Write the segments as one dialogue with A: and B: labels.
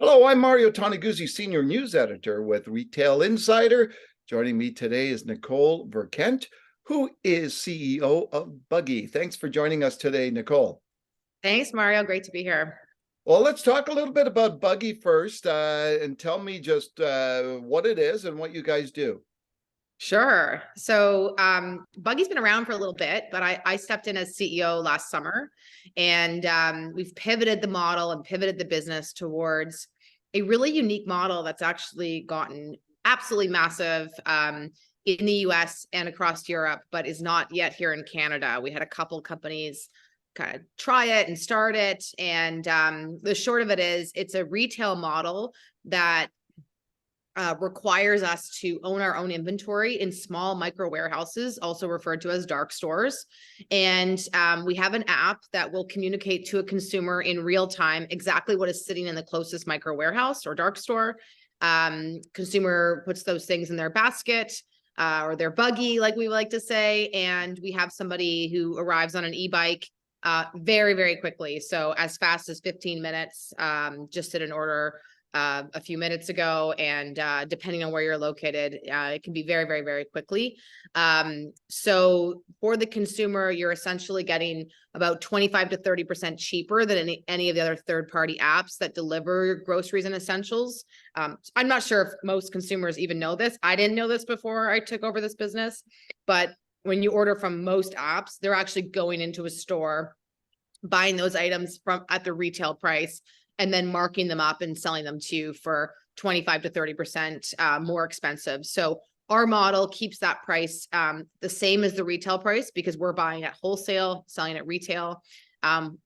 A: Hello, I'm Mario Toneguzzi, Senior News Editor with Retail Insider. Joining me today is Nicole Verkindt, who is CEO of Buggy. Thanks for joining us today, Nicole.
B: Thanks, Mario. Great to be here.
A: Well, let's talk a little bit about Buggy first, and tell me just what it is and what you guys do.
B: Sure. So Buggy's been around for a little bit, but I stepped in as CEO last summer, and we've pivoted the model and pivoted the business towards a really unique model that's actually gotten absolutely massive in the US and across Europe, but is not yet here in Canada. We had a couple companies kind of try it and start it. And the short of it is it's a retail model that requires us to own our own inventory in small micro warehouses, also referred to as dark stores. And we have an app that will communicate to a consumer in real time exactly what is sitting in the closest micro warehouse or dark store. Consumer puts those things in their basket or their buggy, like we like to say, and we have somebody who arrives on an e-bike very, very quickly. So as fast as 15 minutes, just did an order a few minutes ago, and depending on where you're located, it can be very, very, very quickly. So for the consumer, you're essentially getting about 25 to 30% cheaper than any of the other third-party apps that deliver groceries and essentials. I'm not sure if most consumers even know this. I didn't know this before I took over this business, but when you order from most apps, they're actually going into a store, buying those items at the retail price, and then marking them up and selling them to you for 25 to 30% more expensive. So our model keeps that price the same as the retail price because we're buying at wholesale, selling at retail.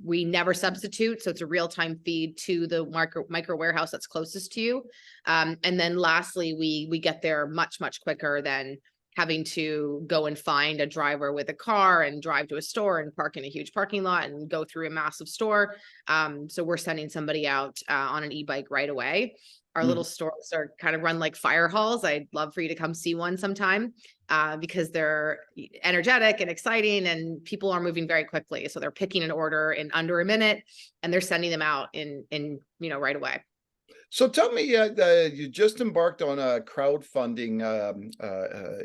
B: We never substitute, so it's a real-time feed to the micro warehouse that's closest to you. And then lastly, we get there much, much quicker than having to go and find a driver with a car and drive to a store and park in a huge parking lot and go through a massive store. So we're sending somebody out on an e-bike right away. Our little stores are kind of run like fire halls. I'd love for you to come see one sometime because they're energetic and exciting, and people are moving very quickly. So they're picking an order in under a minute and they're sending them out in right away.
A: So tell me, you just embarked on a crowdfunding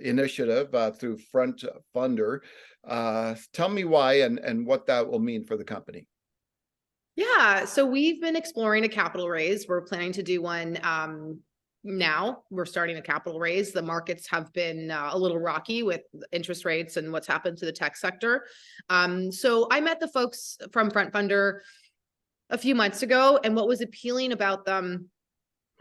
A: initiative through Frontfundr. Tell me why and what that will mean for the company.
B: Yeah, so we've been exploring a capital raise. We're planning to do one now. We're starting a capital raise. The markets have been a little rocky with interest rates and what's happened to the tech sector. So I met the folks from Frontfundr a few months ago, and what was appealing about them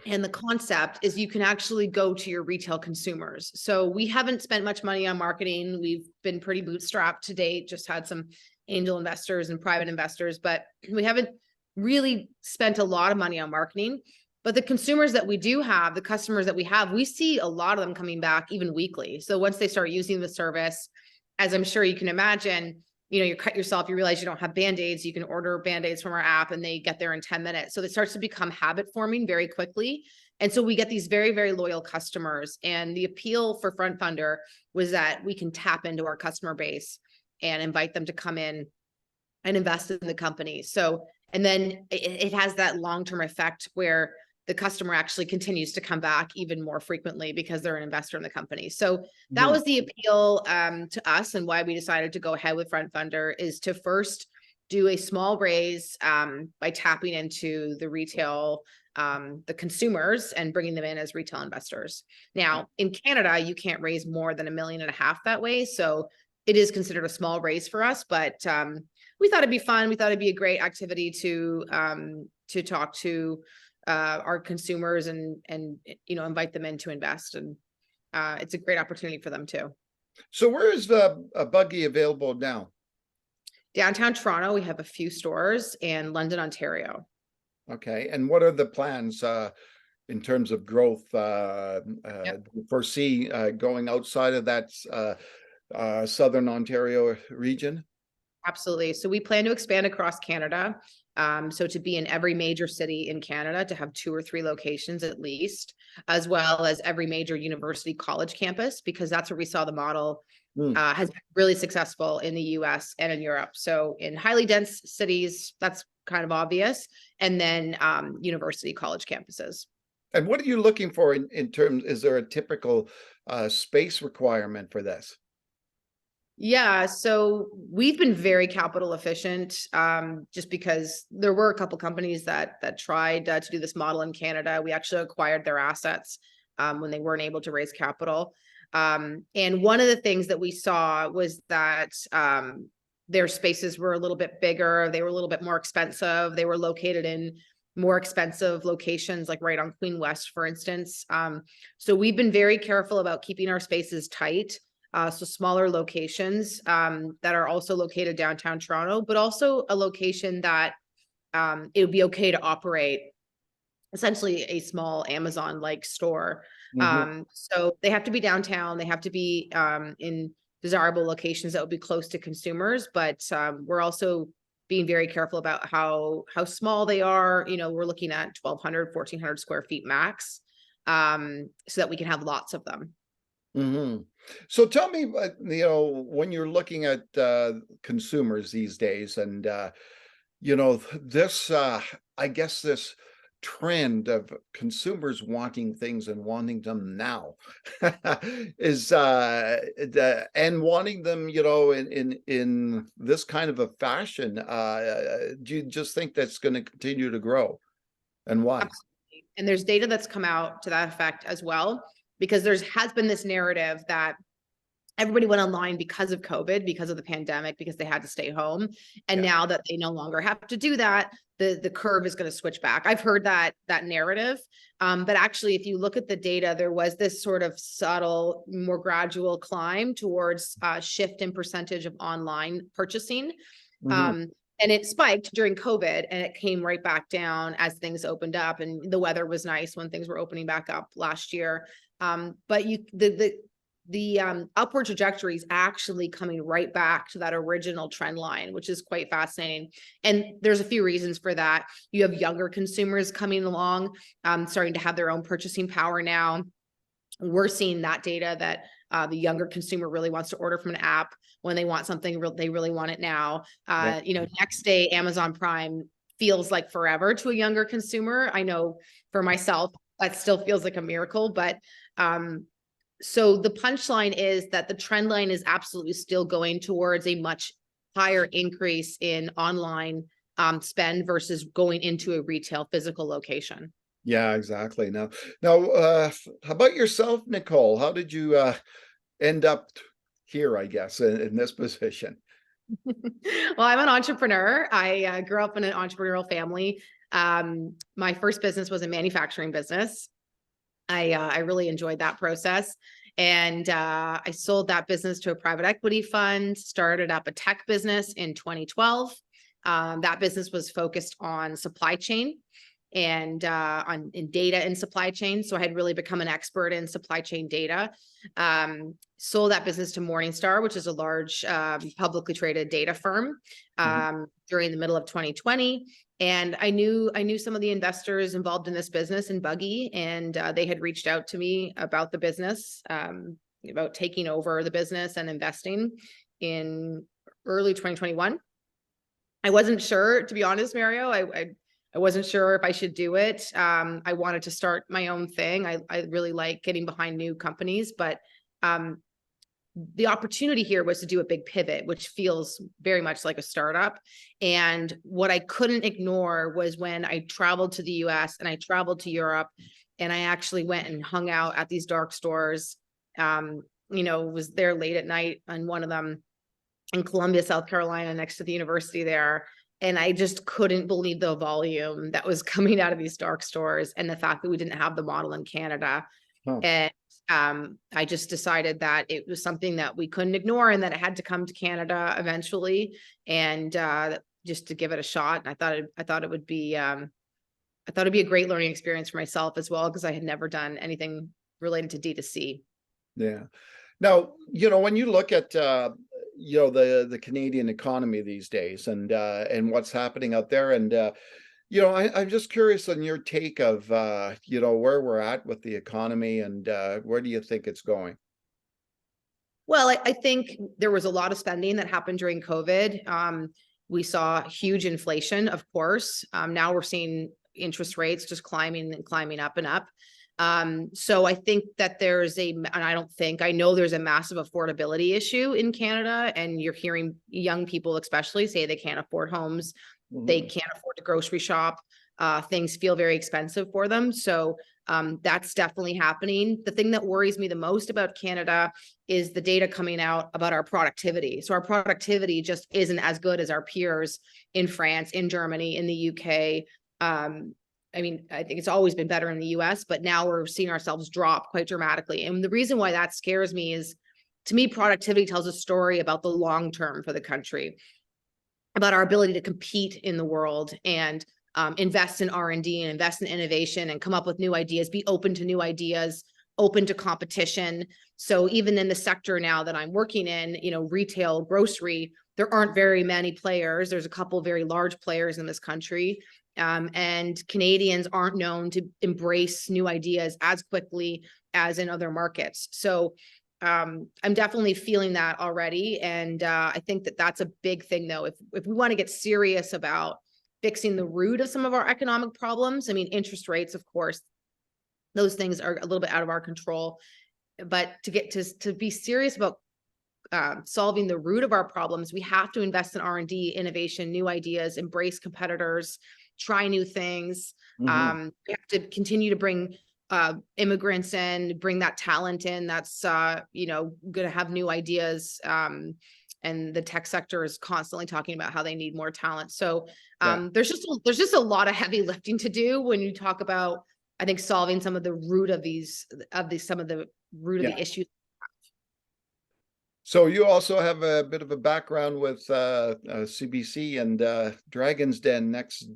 B: and the concept is you can actually go to your retail consumers. So we haven't spent much money on marketing. We've been pretty bootstrapped to date, just had some angel investors and private investors, but we haven't really spent a lot of money on marketing. But the consumers that we do have, the customers that we have, we see a lot of them coming back even weekly. So once they start using the service, as I'm sure you can imagine, you cut yourself, you realize you don't have Band-Aids, you can order Band-Aids from our app and they get there in 10 minutes. So it starts to become habit forming very quickly. And so we get these very, very loyal customers. And the appeal for Frontfundr was that we can tap into our customer base and invite them to come in and invest in the company. So, and then it has that long-term effect where the customer actually continues to come back even more frequently because they're an investor in the company. So that was the appeal to us, and why we decided to go ahead with Frontfundr is to first do a small raise by tapping into the retail, the consumers, and bringing them in as retail investors. Now, in Canada, you can't raise more than $1.5 million that way. So it is considered a small raise for us, but we thought it'd be fun. We thought it'd be a great activity to talk to our consumers and invite them in to invest, and it's a great opportunity for them too.
A: So where is the Buggy available now?
B: Downtown Toronto, we have a few stores, and London, Ontario.
A: Okay, and what are the plans in terms of growth? Do you foresee going outside of that Southern Ontario region?
B: Absolutely. So we plan to expand across Canada. So to be in every major city in Canada, to have 2 or 3 locations at least, as well as every major university college campus, because that's where we saw the model
A: Mm.
B: has been really successful in the US and in Europe. So in highly dense cities, that's kind of obvious. And then university college campuses.
A: And what are you looking for in terms, is there a typical space requirement for this?
B: Yeah, so we've been very capital efficient, just because there were a couple companies that tried to do this model in Canada. We actually acquired their assets when they weren't able to raise capital. And one of the things that we saw was that their spaces were a little bit bigger. They were a little bit more expensive. They were located in more expensive locations, like right on Queen West, for instance. So we've been very careful about keeping our spaces tight. So smaller locations that are also located downtown Toronto, but also a location that it would be okay to operate essentially a small Amazon-like store.
A: Mhm.
B: So they have to be downtown. They have to be in desirable locations that would be close to consumers, but we're also being very careful about how small they are. You know, we're looking at 1,200, 1,400 square feet max, so that we can have lots of them.
A: Mhm. So tell me, when you're looking at consumers these days, and this, I guess this trend of consumers wanting things and wanting them now is and wanting them, in this kind of a fashion. Do you just think that's going to continue to grow, and why?
B: Absolutely. And there's data that's come out to that effect as well, because has been this narrative that everybody went online because of COVID, because of the pandemic, because they had to stay home. And
A: Yeah.
B: now that they no longer have to do that, the curve is going to switch back. I've heard that narrative. But actually, if you look at the data, there was this sort of subtle, more gradual climb towards shift in percentage of online purchasing.
A: Hmm.
B: Um, and it spiked during COVID and it came right back down as things opened up, and the weather was nice when things were opening back up last year. But the upward trajectory is actually coming right back to that original trend line, which is quite fascinating. And there's a few reasons for that. You have younger consumers coming along, starting to have their own purchasing power now. We're seeing that data that the younger consumer really wants to order from an app when they want something, they really want it now.
A: Yeah.
B: Next day, Amazon Prime feels like forever to a younger consumer. I know for myself, that still feels like a miracle, but so the punchline is that the trend line is absolutely still going towards a much higher increase in online spend versus going into a retail physical location.
A: Yeah, exactly. Now, how about yourself, Nicole? How did you end up here, I guess, in this position?
B: Well, I'm an entrepreneur. I grew up in an entrepreneurial family. My first business was a manufacturing business. I really enjoyed that process. And I sold that business to a private equity fund, started up a tech business in 2012. That business was focused on supply chain and in data and supply chain. So I had really become an expert in supply chain data. Sold that business to Morningstar, which is a large publicly traded data firm,
A: Mhm.
B: during the middle of 2020. And I knew some of the investors involved in this business in Buggy, and they had reached out to me about the business, about taking over the business and investing in early 2021. I wasn't sure, to be honest, Mario. I wasn't sure if I should do it. I wanted to start my own thing. I really like getting behind new companies, but um, the opportunity here was to do a big pivot, which feels very much like a startup. And what I couldn't ignore was when I traveled to the US and I traveled to Europe, and I actually went and hung out at these dark stores. Was there late at night on one of them in Columbia, South Carolina, next to the university there. And I just couldn't believe the volume that was coming out of these dark stores and the fact that we didn't have the model in Canada.
A: Huh.
B: And I just decided that it was something that we couldn't ignore and that it had to come to Canada eventually. And just to give it a shot. And I thought it would be a great learning experience for myself as well, because I had never done anything related to D2C.
A: Yeah. Now, when you look at the Canadian economy these days, and what's happening out there, and I'm just curious on your take of where we're at with the economy, and where do you think it's going?
B: Well, I think there was a lot of spending that happened during COVID. We saw huge inflation, of course. Now we're seeing interest rates just climbing and climbing up and up. So I think that I know there's a massive affordability issue in Canada, and you're hearing young people especially say they can't afford homes. They can't afford to grocery shop. Things feel very expensive for them. So that's definitely happening. The thing that worries me the most about Canada is the data coming out about our productivity. So our productivity just isn't as good as our peers in France, in Germany, in the UK. I mean, I think it's always been better in the US, but now we're seeing ourselves drop quite dramatically. And the reason why that scares me is, to me, productivity tells a story about the long term for the country, about our ability to compete in the world and invest in R&D and invest in innovation and come up with new ideas, be open to new ideas, open to competition. So even in the sector now that I'm working in, retail, grocery, there aren't very many players. There's a couple very large players in this country. And Canadians aren't known to embrace new ideas as quickly as in other markets. So I'm definitely feeling that already. And I think that that's a big thing, though. If we want to get serious about fixing the root of some of our economic problems, I mean, interest rates, of course, those things are a little bit out of our control. But to be serious about solving the root of our problems, we have to invest in R&D, innovation, new ideas, embrace competitors, try new things. We have to continue to bring immigrants in, bring that talent in. That's going to have new ideas. And the tech sector is constantly talking about how they need more talent. So there's just a lot of heavy lifting to do when you talk about, I think, solving some of the root of the issues.
A: So you also have a bit of a background with CBC and Dragon's Den next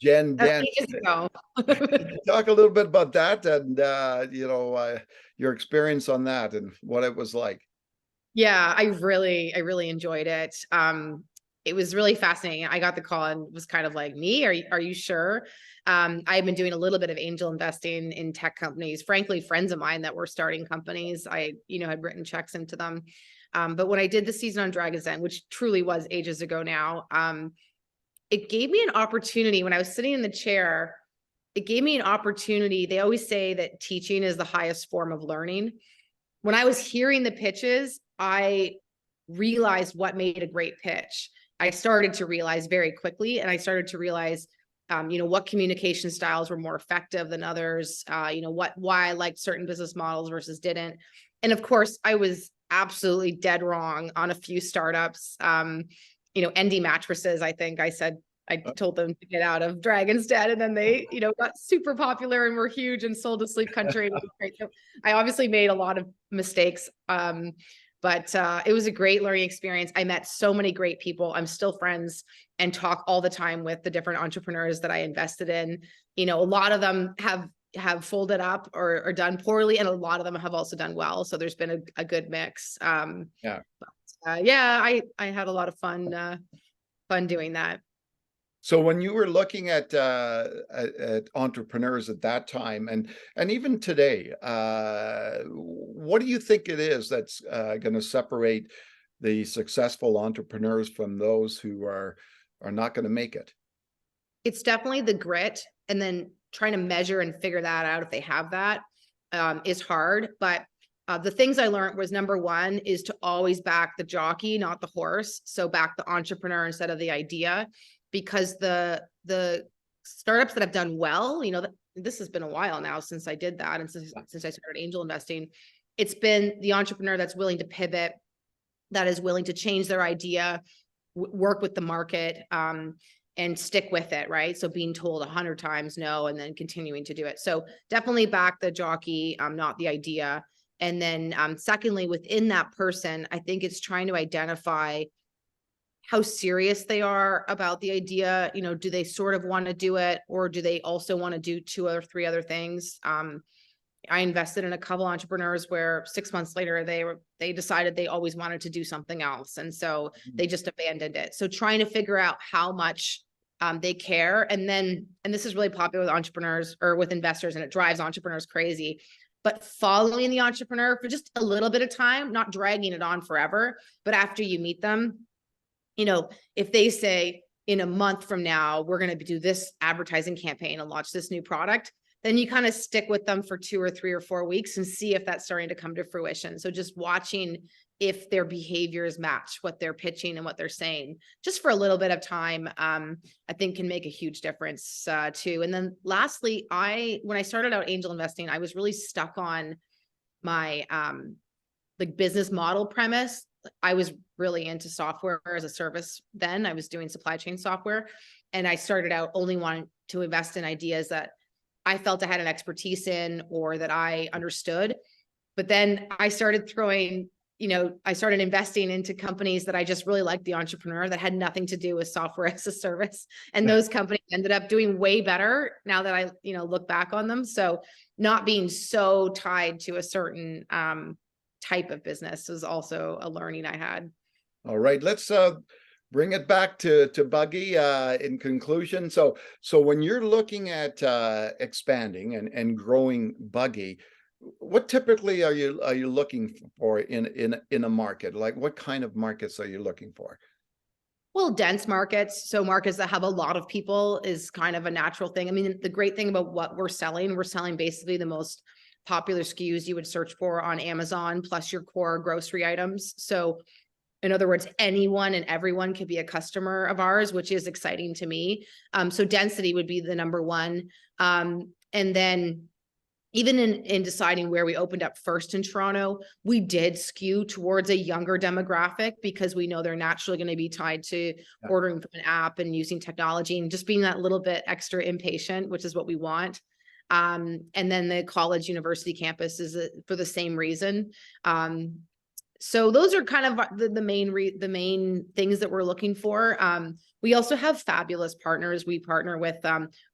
A: Gen Den. Talk a little bit about that and your experience on that and what it was like.
B: Yeah, I really enjoyed it. It was really fascinating. I got the call and was kind of like, me, are you sure? I've been doing a little bit of angel investing in tech companies, frankly, friends of mine that were starting companies. I, had written checks into them. But when I did the season on Dragon's Den, which truly was ages ago now, it gave me an opportunity when I was sitting in the chair. It gave me an opportunity. They always say that teaching is the highest form of learning. When I was hearing the pitches, I realized what made a great pitch. I started to realize very quickly, and I started to realize, what communication styles were more effective than others, why I liked certain business models versus didn't. And of course, I was absolutely dead wrong on a few startups. ND mattresses, I think I said, I told them to get out of Dragon's Den, and then they, got super popular and were huge and sold to Sleep Country. It was great. So I obviously made a lot of mistakes, but it was a great learning experience. I met so many great people. I'm still friends and talk all the time with the different entrepreneurs that I invested in. A lot of them have folded up or done poorly, and a lot of them have also done well. So there's been a good mix. I had a lot of fun doing that.
A: So when you were looking at entrepreneurs at that time and even today, what do you think it is that's going to separate the successful entrepreneurs from those who are not going to make it?
B: It's definitely the grit, and then trying to measure and figure that out if they have that is hard. But the things I learned was, number one is to always back the jockey, not the horse. So back the entrepreneur instead of the idea. Because the startups that have done well, this has been a while now since I did that, and since I started angel investing, it's been the entrepreneur that's willing to pivot, that is willing to change their idea, work with the market, and stick with it, right? So being told 100 times no, and then continuing to do it. So definitely back the jockey, not the idea. And then secondly, within that person, I think it's trying to identify how serious they are about the idea. Do they sort of want to do it, or do they also want to do 2 or 3 other things? I invested in a couple entrepreneurs where 6 months later, they decided they always wanted to do something else. And so they just abandoned it. So trying to figure out how much they care. And this is really popular with entrepreneurs or with investors, and it drives entrepreneurs crazy. but following the entrepreneur for just a little bit of time, not dragging it on forever. But after you meet them, you know, if they say in a month from now, we're going to do this advertising campaign and launch this new product, then you kind of stick with them for 2 or 3 or 4 weeks and see if that's starting to come to fruition. So just watching if their behaviors match what they're pitching and what they're saying, just for a little bit of time, I think can make a huge difference too. And then lastly, when I started out angel investing, I was really stuck on my like business model premise. I was really into software as a service then. I was doing supply chain software, and I started out only wanting to invest in ideas that I felt I had an expertise in or that I understood. But then I started I started investing into companies that I just really liked the entrepreneur that had nothing to do with software as a service. And those companies ended up doing way better now that I, look back on them. So not being so tied to a certain type of business was also a learning I had.
A: All right, let's bring it back to Buggy in conclusion. So when you're looking at expanding and growing Buggy, what typically are you looking for in a market? Like, what kind of markets are you looking for?
B: Well, dense markets, so markets that have a lot of people is kind of a natural thing. I mean, the great thing about what we're selling basically the most popular SKUs you would search for on Amazon, plus your core grocery items. So in other words, anyone and everyone could be a customer of ours, which is exciting to me. So density would be the number one. And then even in deciding where we opened up first in Toronto, we did skew towards a younger demographic because we know they're naturally going to be tied to ordering from an app and using technology and just being that little bit extra impatient, which is what we want. And then the college university campus is for the same reason. So those are kind of the main things that we're looking for. We also have fabulous partners. We partner with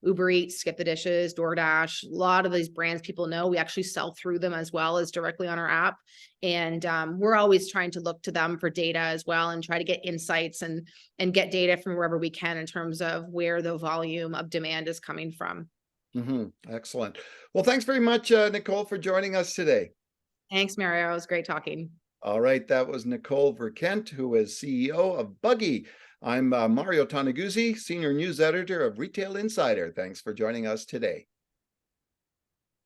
B: Uber Eats, Skip the Dishes, DoorDash, a lot of these brands people know. We actually sell through them as well as directly on our app. And we're always trying to look to them for data as well and try to get insights and get data from wherever we can in terms of where the volume of demand is coming from.
A: Excellent. Well, thanks very much, Nicole, for joining us today.
B: Thanks, Mario. It was great talking.
A: All right, that was Nicole Verkindt, who is CEO of Buggy. I'm Mario Toneguzzi, Senior News Editor of Retail Insider. Thanks for joining us today.